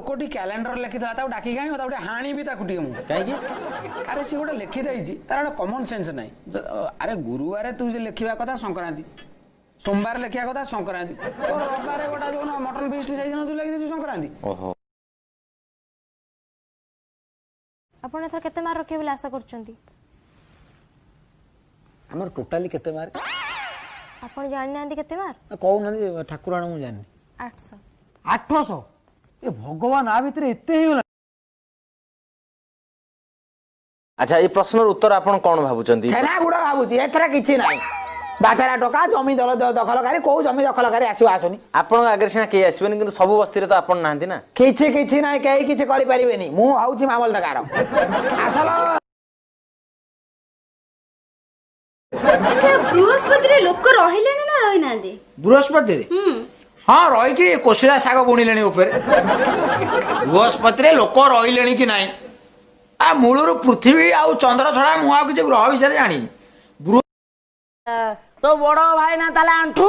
लोकटी calendar लिखिता डाकी आनी गोटे हाणी भी ताकू कहीं अरे सी गोटे लिखी देती तार गोटे कमन सेन्स ना अरे गुरुवार तू लिखा कथा संक्रांति सोमवार लिखा कथा संक्रांति रविवार गोटा जो मटन फिस्ट से तू लिखी संक्रांति आपण एथर केते मार्क रखे बोले आशा करछंती हमर टोटली केते मार्क आपण जानि नांदी केते मार्क कहू ना ठाकुराण मु जानि 800 800 ए भगवान आ भितर एते ही होला। अच्छा ये प्रश्न उत्तर आपण कोन भाबुचंती छेना गुडा भाबुची एथरा किछि नाही बाथरा टका जमी दखलकारी को जमी दखलकारी आसो आसुनी आपण आगे सिना के आसबेनी किंतु सब बस्ती रे तो आपण नांती ना किछि नाही केही किछि करि परिबेनी मु आउची मामल दकार आसलो। अच्छा बृहस्पति रे लोक रहिलेनी ना रहि नांदी बृहस्पति रे हाँ रही कि कोशिला साग बुणिले बृहस्पति रे लोक रही कि नाई आ मूलर पृथ्वी आउ चंद्र छड़ा मु आ किसी ग्रह विषय जानी तो बड़ भाई ना ताले आंठू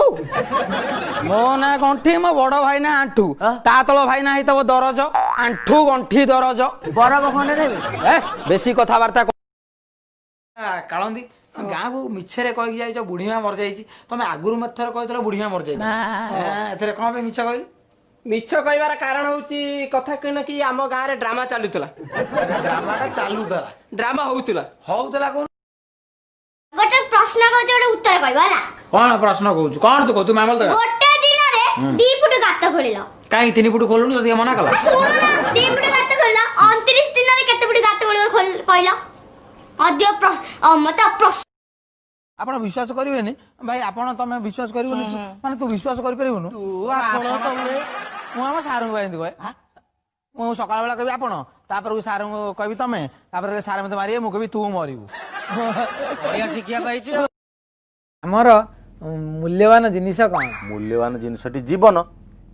मो ना गंठी मो बड़ भाई ना आंठू ता तल भाई ना हितब दरज आंठू गंठी दरज बरफ खंडे देबे बेसी कथाबार्ता कालंदी गाँ को मिछरे कही जाइछ बुढ़ीमा मर जाइछि तमे आगुरु मत थर कहितला बुढ़ीमा मर जाइछि एथरे कोन पे मिछ कहल मिछ कहबार कारण होची कथा कहना कि आम गाँ रे ड्रामा चालुतला ड्रामाटा चालुतला ड्रामा होउतला कोन गोटे प्रश्न को जोड़े उत्तर कहबा होला कोन प्रश्न कहू कोन तू तू मामल दगा गोटे दिन रे 2 फुट गात खोलिलो काई 3 फुट खोलुन जदी मना कला सुनो ना 2 फुट गात खोलिलो 29 दिन रे केते फुट गात खोलियो कहलो अद्य मत प्रश्न आपण विश्वास करिवेनी भाई आपण तमे विश्वास करिवनी माने तू विश्वास करि परिवनु तू आपण तमे मु हम सारंग भाई एंदी कहे मु सकाळ बेला कहबी आपण तापर सारंग कहबी तमे तापर सार मते मारिए मु कहबी तू मरिबू बढ़िया शिक्षा पाइछ हमर मूल्यवान जिनिस कोन मूल्यवान जिनसटी जीवन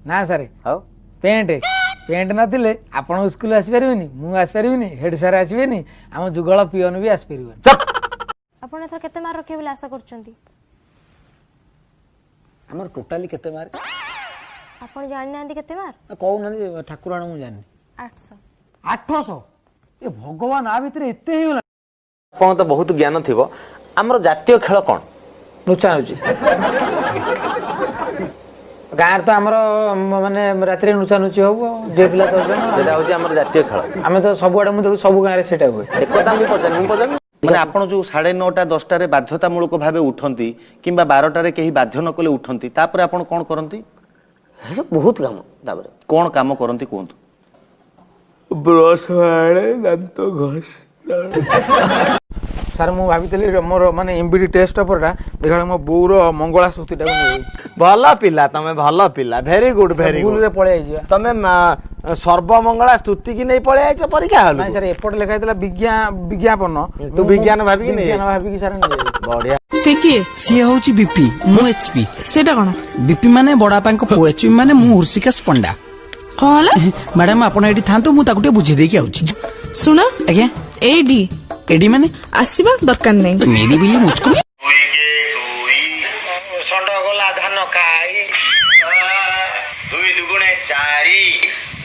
ना सर हाउ पेंट नथिले आपण स्कूल आसी परिबेनी मु आसी परिबेनी हेड सर आसीबेनी हम जुगल पियन भी आसी परिबेनी आपण एथर केते मार्क रखे बोले आशा करछंती हमर टोटली केते मार्क आपण जानि नांदी केते मार्क कहू ना ठाकुराण मु जानि 800 800 ए भगवान आ भितर एते ही होला। आपण तो बहुत ज्ञान थिबो हमर जातीय खेल कोन लुचा लुची गाँव तो आमर माने रात्रि नुचा नुची हो जे पिला तो सेटा होची हमर जातीय खेल आमे तो सब आडे मु देखु सब गाँव रे सेटा हुए से कथा मु पछन माने आपण जो 9:30 10टा रे बाध्यतामूलक भाबे उठंती किंबा 12टा रे केही बाध्य न कले उठंती तापर आपण कोन करंती बहुत काम तापर कोन काम करंती कोंतु ब्रश वाले दांत घस सर मु भाबितली मोर माने एमबीडी टेस्ट परटा देखा मो बोर मंगला सूतीटा भल पिला तमे भल पिला भेरी गुड भेरी भूल गुड रे पळे आइजिबा तमे सर्वमंगला स्तुति की नहीं पळे आइछ परीक्षा हल नहीं सर एपट लिखा हैतला विज्ञापन तू विज्ञान भाबी कि नहीं विज्ञान भाबी कि सर नहीं बढ़िया से किए सी होची बीपी मु एचपी सेटा कोन बीपी माने बडापा को पो एचपी माने मु हृषिकेश पंडा कहला मैडम आपण एठी थांतो मु ताकुटे बुझी देकी आउची सुना आज्ञा एडी एडी माने आसीबा दरकार नहीं मेरी बिल्ली मुझको संड गला धान खाई 2 दुगुणे 4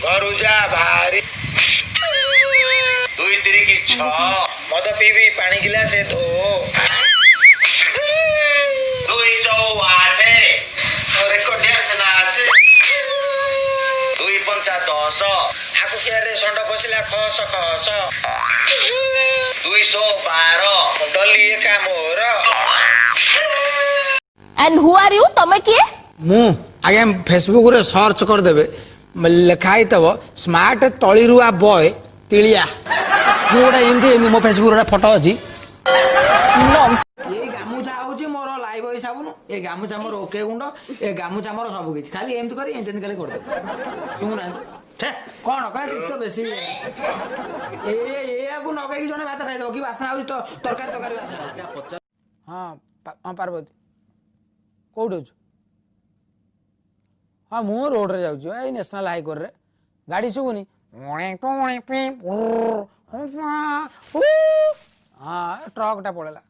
घरु जा भारी 2 3 6 मद पीबी पानी गिलास धो 2 4 8 रेकर्ड डांस नाच 2 5 10 आकु केरे संड पसिला खस खस 212 डली एका मोर एंड हु आर यू तमे किए मु आगे फेसबुक रे सर्च कर देबे लिखाई तब स्मार्ट तळीरुआ बॉय तिलिया मु गोटा एमती मो फेसबुक रे फोटो अछि ए गामुछा होची मोर लाइव हिसाबनु ए गामुछा मोर ओके गुंड ए गामुछा मोर सब किछ खाली एमती करी एंते खाली कर दे सुन ना छे कोन कह तो बेसी ए आगु नगे कि जने भात खाइ दो कि वासना होची तो तरकारी वासना हां पार्वती कोउठ छ हाँ मु रोड रे जाउछु ए नेशनल हाईकोर्ट रे गाड़ी सुबुनी हाँ ट्रक टा पड़ेला।